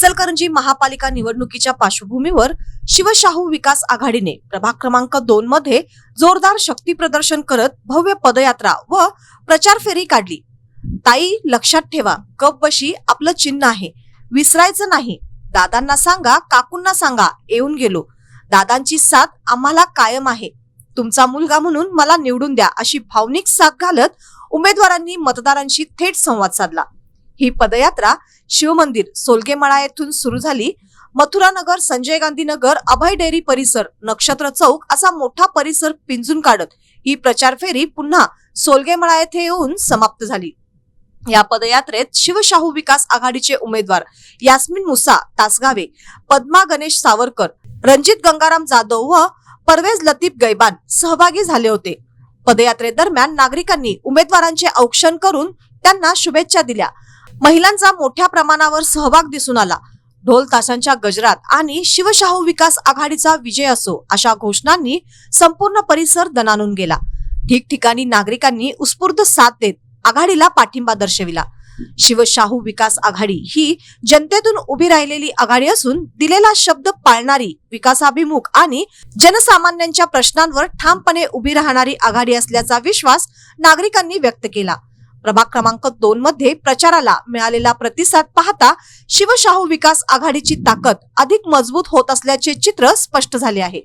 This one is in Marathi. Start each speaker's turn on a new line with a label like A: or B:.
A: इचलकरंजी महापालिका निवडणुकीच्या पार्श्वभूमीवर शिवशाहू विकास आघाडीने प्रभाग क्रमांक 2 मध्ये जोरदार शक्ती प्रदर्शन करत भव्य पदयात्रा व प्रचार फेरी काढली। ताई लक्षात ठेवा, कप बशी आपलं चिन्ह आहे, विसरायचं नाही। दादांना सांगा, काकूंना सांगा, येऊन गेलो। दादांची साथ आम्हाला कायम आहे। तुमचा मुलगा म्हणून मला निवडून द्या, अशी भावनिक साथ घालत उमेदवारांनी मतदारांशी थेट संवाद साधला। ही पदयात्रा शिवमंदिर सोलगेमळा येथून सुरू झाली। मथुरानगर, संजय गांधी नगर, अभय डेअरी परिसर, नक्षत्र चौक असा मोठा परिसर पिंजून काढत ही प्रचार फेरी पुन्हा सोलगेमळा येथे येऊन समाप्त झाली। या पदयात्रेत शिवशाहू विकास आघाडीचे उमेदवार यास्मिन मुसा तासगावे, पद्मा गणेश सावरकर, रणजित गंगाराम जाधव व परवेज लतीफ गैबान सहभागी झाले होते। पदयात्रेदरम्यान नागरिकांनी उमेदवारांचे औक्षण करून त्यांना शुभेच्छा दिल्या। महिलांचा मोठ्या प्रमाणावर सहभाग दिसून आला। ढोल ताशांच्या गजरात आणि शिवशाहू विकास आघाडीचा विजय असो अशा घोषणांनी संपूर्ण परिसर दणाणून गेला। ठिकठिकाणी नागरिकांनी उत्स्फूर्त साथ देत आघाडीला पाठिंबा दर्शविला। शिवशाहू विकास आघाडी ही जनतेतून उभी राहिलेली आघाडी असून दिलेला शब्द पाळणारी, विकासाभिमुख आणि जनसामान्यांच्या प्रश्नांवर ठामपणे उभी राहणारी आघाडी असल्याचा विश्वास नागरिकांनी व्यक्त केला। प्रभाग क्रमांक 2 मध्ये प्रचाराला मिळालेला प्रतिसाद पाहता शिवशाहू विकास आघाडीची ताकद अधिक मजबूत होत असल्याचे चित्र स्पष्ट झाले आहे।